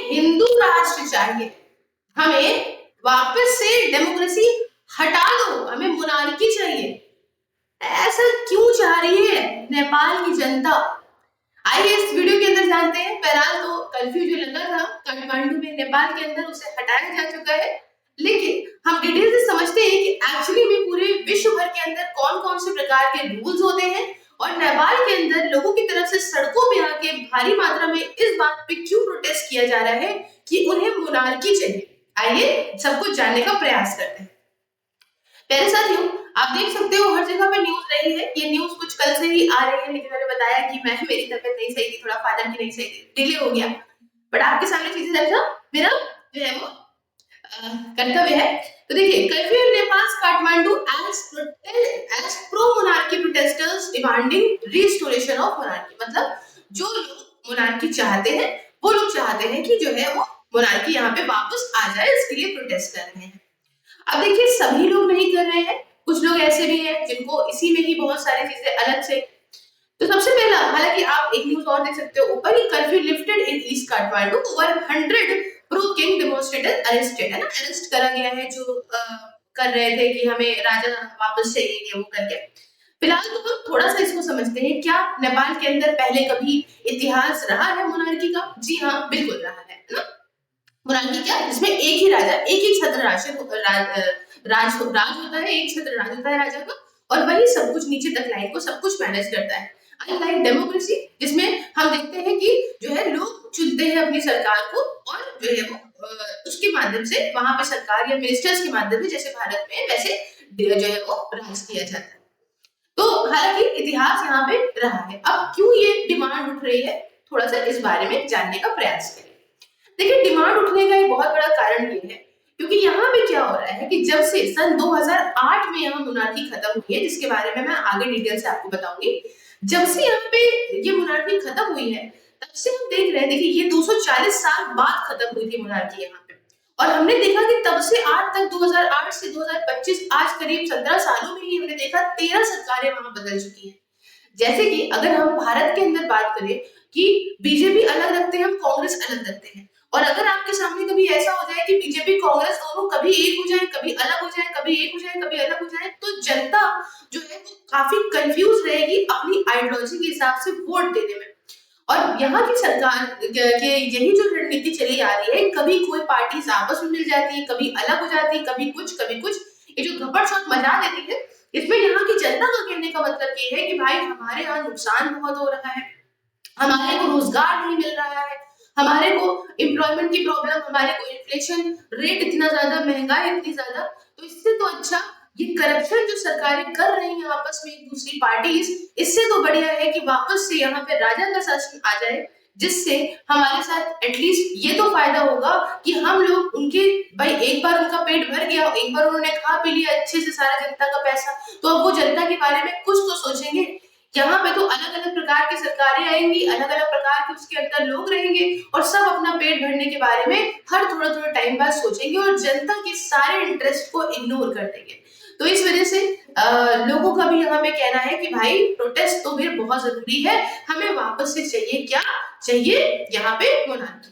हिंदू राष्ट्र चाहिए, हमें वापस से डेमोक्रेसी हटा दो, हमें मोनार्की चाहिए। ऐसा क्यों चाह रही है नेपाल की जनता? आइए इस वीडियो के अंदर जानते हैं। बहरहाल तो कर्फ्यू जो लगा था काठमांडू में नेपाल के अंदर, उसे हटाया जा चुका है, लेकिन हम डिटेल से समझते हैं कि एक्चुअली में पूरे विश्व भर के अंदर कौन कौन से प्रकार के रूल्स होते हैं और नेपाल के अंदर लोगों की तरफ से सड़कों पे आके भारी मात्रा में इस बात पे क्यों प्रोटेस्ट किया जा रहा है कि उन्हें मोनार्की चाहिए। आइए सब कुछ जानने का प्रयास करते हैं। पहले साथियों, आप देख सकते हो हर जगह पे न्यूज रही है। ये न्यूज कुछ कल से ही आ रही है, लेकिन मैंने बताया कि मेरी तबीयत नहीं सही थी, थोड़ा फादर की नहीं सही थी, डिले हो गया। बट आपके सामने चीजें रखना मेरा जो है वो कर्तव्य है। तो देखिए, curfew in Nepal Kathmandu as pro monarchy protesters demanding restoration of monarchy. मतलब जो लोग मोनार्की चाहते हैं वो लोग चाहते हैं कि जो है वो मोनार्की यहाँ पे वापस आ जाए, इसके लिए प्रोटेस्ट कर रहे हैं। अब देखिए, सभी लोग नहीं कर रहे हैं, कुछ लोग ऐसे भी हैं जिनको इसी में ही बहुत सारी चीजें अलग से। तो सबसे पहला, हालांकि आप एक न्यूज और देख सकते हो ऊपर ही, curfew lifted in east Kathmandu, over 100 pro king demonstrator arrested, है ना, अरेस्ट करा गया है जो कर रहे थे कि हमें राजा वापस चाहिए, ये वो करके। फिलहाल तो हम थोड़ा सा इसको समझते हैं। क्या नेपाल के अंदर पहले कभी इतिहास रहा है मोनार्की का? जी हाँ, बिल्कुल रहा है ना। मोनार्की क्या, जिसमें एक ही राजा, एक ही छत्र राज होता है, एक छत्र राज होता है राजा का, और वही सब कुछ नीचे तक लाइन को सब कुछ मैनेज करता है। अनलाइक डेमोक्रेसी, जिसमें हम देखते हैं कि जो है लोग चुनते हैं अपनी सरकार को, और जो है वो उसके माध्यम से वहां पे सरकार या मिनिस्टर्स के माध्यम से, जैसे भारत में वैसे जो है वो राज किया जाता है। तो हालांकि इतिहास यहाँ पे रहा है। अब क्यों ये डिमांड उठ रही है, थोड़ा सा इस बारे में जानने का प्रयास करें। देखिए, डिमांड उठने का एक बहुत बड़ा कारण ये है क्योंकि यहाँ पे क्या हो रहा है कि जब से सन 2008 में यहाँ मोनार्की खत्म हुई है, जिसके बारे में मैं आगे डिटेल से आपको बताऊंगी। जब से यहाँ पे ये मोनार्की खत्म हुई है, तब से हम देख रहे हैं, देखिए ये 240 साल बाद खत्म हुई थी मोनार्की यहाँ पे, और हमने देखा कि तब से आज तक 2008 से 2025, आज करीब 17 सालों में ही हमने देखा 13 सरकारें वहां बदल चुकी हैं। जैसे कि अगर हम भारत के अंदर बात करें कि बीजेपी अलग रखते हैं, हम कांग्रेस अलग रखते हैं, और अगर आपके सामने कभी ऐसा हो जाए कि बीजेपी कांग्रेस दोनों कभी एक हो जाए, कभी अलग हो जाए, कभी एक हो जाए, कभी अलग हो जाए, तो जनता जो है वो काफी कंफ्यूज रहेगी अपनी आइडियोलॉजी के हिसाब से वोट देने में। और यहाँ की सरकार के यही जो रणनीति चली आ रही है, कभी कोई पार्टी आपस में मिल जाती है, कभी अलग हो जाती है, कभी कुछ कभी कुछ, ये जो घपट शौट मचा देती है, इसमें यहाँ की जनता का कहने का मतलब ये है कि भाई हमारे यहाँ नुकसान बहुत हो रहा है, हमारे को रोजगार नहीं मिल रहा है, हमारे को एम्प्लॉयमेंट की प्रॉब्लम, हमारे को इन्फ्लेशन रेट इतना ज्यादा, महंगाई इतनी ज्यादा, तो इससे तो अच्छा ये करप्शन जो सरकारें कर रही हैं आपस में एक दूसरी पार्टीज, इससे तो बढ़िया है कि वापस से यहाँ पे राजा का शासन आ जाए, जिससे हमारे साथ एटलीस्ट ये तो फायदा होगा कि हम लोग उनके, भाई एक बार उनका पेट भर गया, एक बार उन्होंने खा पी लिया अच्छे से सारा जनता का पैसा, तो अब वो जनता के बारे में कुछ तो सोचेंगे। यहाँ पे तो अलग अलग प्रकार की सरकारें आएंगी, अलग अलग प्रकार के उसके अंदर लोग रहेंगे, और सब अपना पेट भरने के बारे में हर थोड़ा थोड़ा टाइम बाद सोचेंगे, और जनता के सारे इंटरेस्ट को इग्नोर कर देंगे। तो इस वजह से लोगों का भी यहाँ पे कहना है कि भाई प्रोटेस्ट तो फिर बहुत जरूरी है, हमें वापस से चाहिए, क्या चाहिए, यहाँ पे मोनार्की।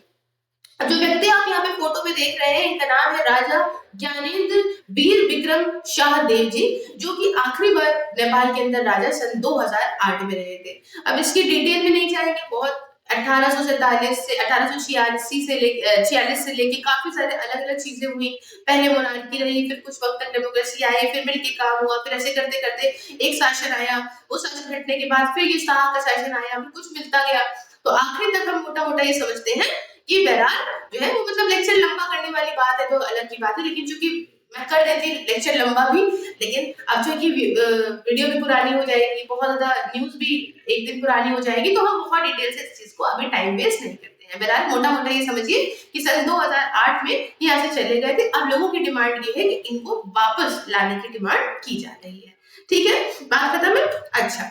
जो व्यक्ति आप यहाँ पे फोटो में देख रहे हैं, इनका नाम है राजा ज्ञानेंद्र वीर विक्रम शाह देव जी, जो कि आखिरी बार नेपाल के अंदर राजा सन 2008 में रहे थे। अब इसकी डिटेल में नहीं जाएंगे, बहुत 1847 से 1886 से लेके 46 से लेके काफी सारे अलग अलग चीजें हुई। पहले मोनार्की रही, फिर कुछ वक्त तक डेमोक्रेसी आई, फिर मिलके काम हुआ, फिर ऐसे करते करते एक शासन आया, वो शासन हटने के बाद फिर ये शाह का शासन आया, फिर कुछ मिलता गया, तो आखिर तक हम मोटा मोटा ये समझते हैं कि बहरहाल जो है वो, मतलब लेक्चर लंबा करने वाली बात है तो अलग की बात है, लेकिन चूंकि मैं कर देती लेक्चर लंबा भी, लेकिन अब जो कि वीडियो भी पुरानी हो जाएगी, बहुत ज्यादा न्यूज भी एक दिन पुरानी हो जाएगी, तो हम बहुत डिटेल से इस चीज को अभी टाइम वेस्ट नहीं करते हैं। बहरहाल मोटा मोटा ये समझिए कि सन 2008 में यहाँ से चले गए थे। अब लोगों की डिमांड ये है कि इनको वापस लाने की डिमांड की जा रही है। ठीक है, बात खत्म है। अच्छा,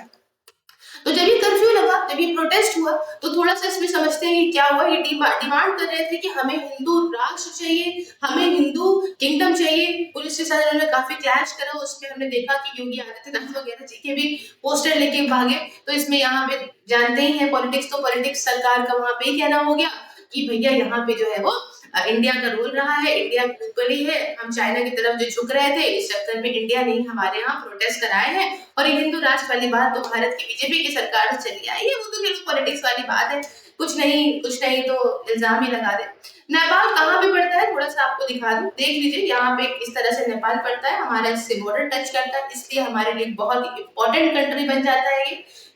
तो जब ये कर्फ्यू लगा, जब ये प्रोटेस्ट हुआ, तो थोड़ा सा इसमें समझते हैं कि क्या हुआ। ये डिमांड कर रहे थे कि हमें हिंदू राष्ट्र चाहिए, हमें हिंदू किंगडम चाहिए। पुलिस के साथ उन्होंने काफी क्लैश करा, उसमें हमने देखा कि योगी आदित्यनाथ वगैरह जी के भी पोस्टर लेके भागे। तो इसमें यहाँ पे जानते ही हैं पॉलिटिक्स, तो पॉलिटिक्स सरकार का वहां पे कहना हो गया, कि भैया यहाँ पे जो है वो इंडिया का रोल रहा है, इंडिया ग्लोबली है, हम चाइना की तरफ जो झुक रहे थे, इस चक्कर में इंडिया ने हमारे यहाँ प्रोटेस्ट कराए हैं। और ये हिंदू राष्ट्र वाली बात तो भारत की बीजेपी की सरकार से चली आई है, वो तो केवल पॉलिटिक्स वाली बात है, कुछ नहीं तो इल्जाम ही लगा दे। नेपाल कहाँ पे पड़ता है, थोड़ा सा आपको दिखा दूं, देख लीजिए यहाँ पे इस तरह से नेपाल पड़ता है, हमारा इससे बॉर्डर टच करता है, इसलिए हमारे लिए बहुत ही इंपॉर्टेंट कंट्री बन जाता है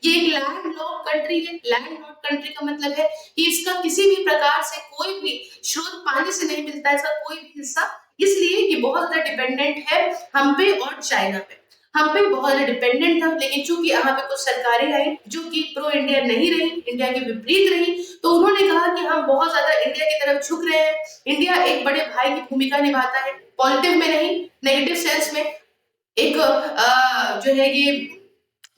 ये एक लैंड लॉक कंट्री है। लैंड लॉक कंट्री का मतलब है कि इसका किसी भी प्रकार से कोई भी स्रोत पानी से नहीं मिलता है, इसका कोई भी हिस्सा, इसलिए ये बहुत ज्यादा डिपेंडेंट है हम पे और चाइना पे। हम पे बहुत ज्यादा डिपेंडेंट था, लेकिन चूंकि यहाँ पे कुछ सरकारें आई जो कि प्रो इंडिया नहीं रही, इंडिया के विपरीत रही, तो उन्होंने कहा कि हम बहुत ज्यादा इंडिया की तरफ झुक रहे हैं, इंडिया एक बड़े भाई की भूमिका निभाता है, पॉजिटिव में नहीं नेगेटिव सेंस में। एक जो है ये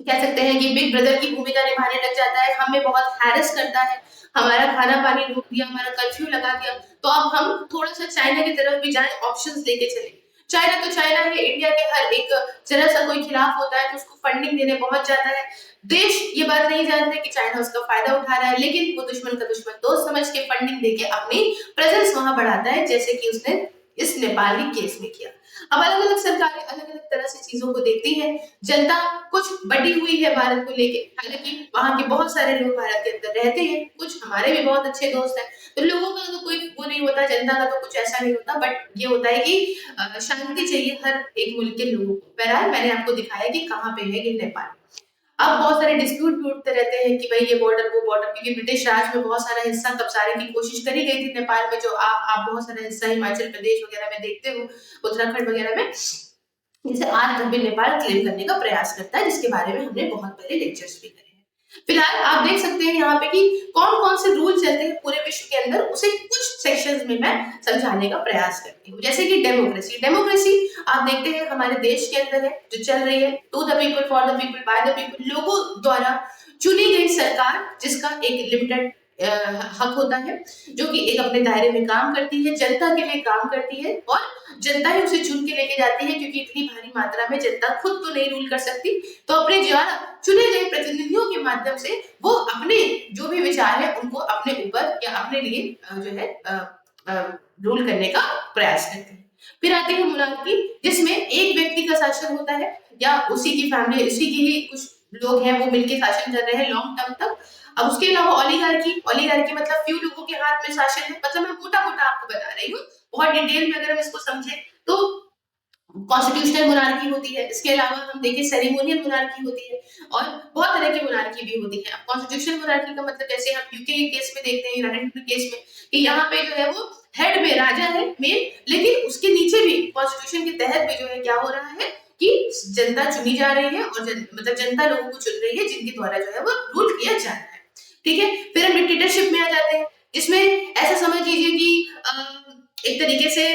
कह सकते हैं कि बिग ब्रदर की भूमिका निभाने लग जाता है, हमें बहुत हैरेस करता है, हमारा खाना पानी रोक दिया, हमारा कर्फ्यू लगा दिया, तो अब हम थोड़ा सा चाइना की तरफ भी जाए, ऑप्शंस लेके चले। चाइना तो चाइना है, इंडिया के हर एक जरा सा कोई खिलाफ होता है तो उसको फंडिंग देने पहुंच जाता है। देश ये बात नहीं जानते कि चाइना उसका फायदा उठा रहा है, लेकिन वो दुश्मन का दुश्मन दोस्त समझ के फंडिंग देके अपनी प्रेजेंस वहां बढ़ाता है, जैसे कि उसने इस नेपाली केस में किया। अब अलग अलग सरकारें अलग अलग तरह से चीजों को देखती है, जनता कुछ बटी हुई है भारत को लेके, हालांकि वहां के बहुत सारे लोग भारत के अंदर रहते हैं, कुछ हमारे भी बहुत अच्छे दोस्त हैं, तो लोगों का तो कोई वो नहीं होता, जनता का तो कुछ ऐसा नहीं होता, बट ये होता है कि शांति चाहिए हर एक मुल्क के लोगों को। बहरहाल मैंने आपको दिखाया कि कहाँ पे है ये नेपाल। अब बहुत सारे डिस्प्यूट भी उठते रहते हैं कि भाई ये बॉर्डर वो बॉर्डर, क्योंकि ब्रिटिश राज में बहुत सारा हिस्सा कब्जाने की कोशिश करी गई थी नेपाल में, जो आप बहुत सारा हिस्सा हिमाचल प्रदेश वगैरह में देखते हो, उत्तराखंड वगैरह में, जिसे आज तक भी नेपाल क्लेम करने का प्रयास करता है, जिसके बारे में हमने बहुत पहले लेक्चर्स भी करे हैं। फिलहाल आप देख सकते हैं यहाँ पे कि कौन कौन से रूल चलते हैं पूरे विश्व के अंदर, उसे कुछ सेक्शंस में मैं समझाने का प्रयास करती हूँ। जैसे कि डेमोक्रेसी, डेमोक्रेसी आप देखते हैं हमारे देश के अंदर है, जो चल रही है, to the people for the people by the people, लोगों द्वारा चुनी गई सरकार, जिसका एक लिमिटेड हक होता है, जो कि एक अपने दायरे में काम करती है, जनता के लिए काम करती है, और जनता ही उसे चुन के लेके जाती है, क्योंकि इतनी भारी मात्रा में जनता खुद तो नहीं रूल कर सकती, तो अपने द्वारा चुने गए प्रतिनिधियों के माध्यम से वो अपने जो भी विचार है उनको अपने ऊपर या अपने लिए जो है रूल करने का प्रयास करते हैं। फिर आते हैं मोनार्की, जिसमें एक व्यक्ति का शासन होता है या उसी की फैमिली, उसी की ही कुछ लोग हैं वो मिलकर शासन कर रहे हैं लॉन्ग टर्म तक। अब उसके अलावा ओलिगार्की, ओलिगार्की मतलब फ्यू लोगों के हाथ में शासन है, मतलब मैं मोटा मोटा आपको बता रही हूँ, बहुत डिटेल में अगर हम इसको समझे तो कॉन्स्टिट्यूशनल मोनार्की होती है, इसके अलावा हम देखें सेरेमोनियल मोनार्की होती है, और बहुत तरह की मोनार्की भी होती है। अब कॉन्स्टिट्यूशनल मोनार्की का मतलब जैसे हम यूके के केस में देखते हैं, यूनाइटेड किंगडम केस में, कि यहाँ पे जो है वो हेड में राजा है मेन, लेकिन उसके नीचे भी कॉन्स्टिट्यूशन के तहत भी जो है क्या हो रहा है कि जनता चुनी जा रही है, और मतलब जनता लोगों को चुन रही है, जिनके द्वारा जो है वो रूल किया जा रहा है। ठीक है, फिर हम डिक्टेटरशिप में आ जाते हैं, इसमें ऐसा समझ लीजिए कि एक तरीके से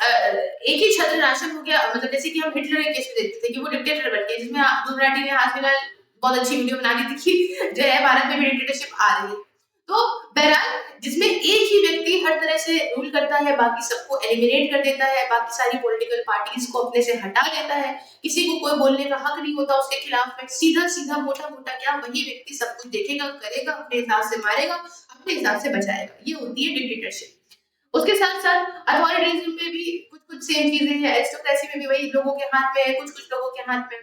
एक ही छत्र राशन हो गया, मतलब जैसे कि हम हिटलर के केस में देखते थे कि वो डिक्टेटर बन गए, जिसमें दुर्राटी ने हाल फिलहाल बहुत अच्छी वीडियो बना दी थी कि जो है भारत में भी डिक्टेटरशिप आ रही है। तो बहरहाल जिसमें एक ही व्यक्ति हर तरह से रूल करता है, बाकी सबको एलिमिनेट कर देता है, बाकी सारी पॉलिटिकल पार्टीज को अपने से हटा देता है, किसी को कोई बोलने का हक नहीं होता उसके खिलाफ में, सीधा सीधा मोटा मोटा क्या वही व्यक्ति सब कुछ देखेगा, करेगा, अपने हिसाब से मारेगा, अपने हिसाब से बचाएगा, ये होती है डिक्टेटरशिप। उसके साथ साथ अथॉरिटेरिज्म में भी कुछ कुछ सेम चीजें हैं, एरिस्टोक्रेसी में भी वही लोगों के हाथ में है, कुछ कुछ लोगों के हाथ में।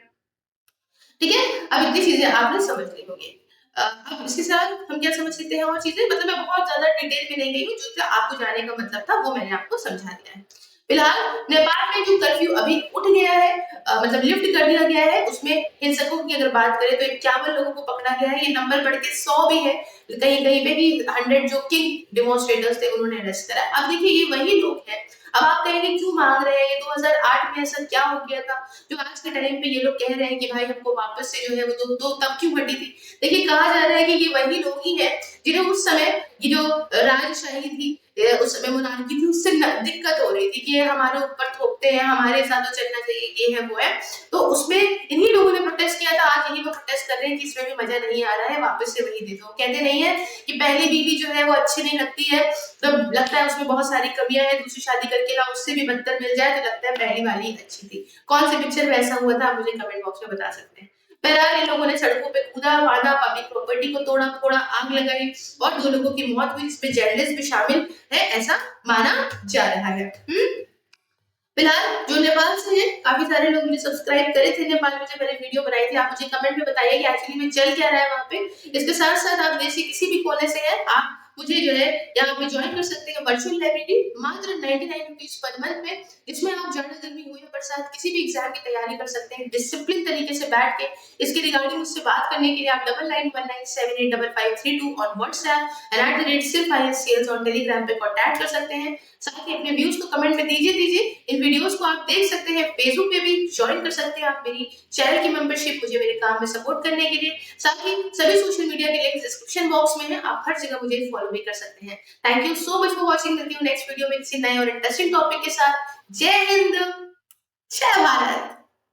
ठीक है, अब इतनी चीजें आपने समझ ली होगी। अब इसके साथ हम क्या समझ सकते हैं और चीजें, मतलब मैं बहुत ज्यादा डिटेल में नहीं गई हूँ, जो आपको जानने का मतलब था वो मैंने आपको समझा दिया है। फिलहाल नेपाल में जो कर्फ्यू अभी उठ गया है, मतलब लिफ्ट कर दिया गया है, उसमें हिंसकों की अगर बात करें तो 51 लोगों को पकड़ा गया है, ये नंबर बढ़ के 100 भी है, कहीं कहीं पे भी 100 जो किंग डेमोन्स्ट्रेटर्स थे उन्होंने अरेस्ट करा। अब देखिए ये वही लोग हैं, अब आप कहेंगे क्यों मांग रहे हैं, ये 2008 में ऐसा क्या हो गया था जो आज के टाइम पे ये लोग कह रहे हैं कि भाई हमको वापस से जो है वो दो तब क्यों हटी थी। देखिए कहा जा रहा है कि ये वही लोग ही हैं जिन्हें उस समय ये जो राजशाही थी, उस समय मोनार्की थी, उससे दिक्कत हो रही थी कि ये हमारे ऊपर थोपते हैं, हमारे साथ तो चलना चाहिए, ये है वो है, तो उसमें इन्हीं लोगों ने प्रोटेस्ट किया था। आज यही वो प्रोटेस्ट कर रहे हैं कि इसमें भी मजा नहीं आ रहा है, वापस से वही दे दो। कहते नहीं है कि पहली बीवी जो है वो अच्छी नहीं लगती है, तो लगता है उसमें बहुत सारी कमियां हैं, दूसरी शादी करके लाओ उससे भी बदतर मिल जाए तो लगता है पहली वाली अच्छी थी। कौन सी पिक्चर में ऐसा हुआ था आप मुझे कमेंट बॉक्स में बता सकते हैं। बहरहाल इन लोगों ने सड़कों पे कूदा फादा, पब्लिक प्रॉपर्टी को तोड़ा फोड़ा, आग लगाई और 2 लोगों की मौत हुई, जिसमें जर्नलिस्ट भी शामिल है ऐसा माना जा रहा है। फिलहाल जो नेपाल से है, काफी सारे लोग मुझे सब्सक्राइब करे थे नेपाल में, जब मैंने वीडियो बनाई थी। आप मुझे कमेंट में बताइए कि एक्चुअली में चल क्या रहा है वहाँ पे। इसके साथ साथ आप देश के किसी भी कोने से हैं, आप मुझे जो है यहाँ पे ज्वाइन कर सकते हैं वर्चुअल लाइब्रेरी मात्र 99 रुपीज पर मंथ में। इसमें आप ज्यादा गर्मी हो या बरसात किसी भी एग्जाम की तैयारी कर सकते हैं डिसिप्लिन तरीके से बैठ के। इसके रिगार्डिंग मुझसे बात करने के लिए आप 9919785532 ऑन व्हाट्सएप एंड @सिर्फ ऑन टेलीग्राम पे कॉन्टैक्ट कर सकते हैं। साथ ही अपने व्यूज को कमेंट में दीजिए। इन वीडियोस को आप देख सकते हैं, फेसबुक पे भी ज्वाइन कर सकते हैं आप मेरी चैनल की मेंबरशिप मुझे मेरे काम में सपोर्ट करने के लिए। साथ ही सभी सोशल मीडिया के लिंक डिस्क्रिप्शन बॉक्स में है, आप हर जगह मुझे फॉलो भी कर सकते हैं। Thank you so much for watching. मिलती हूँ नेक्स्ट वीडियो में किसी नए और इंटरेस्टिंग टॉपिक के साथ। जय हिंद, जय भारत।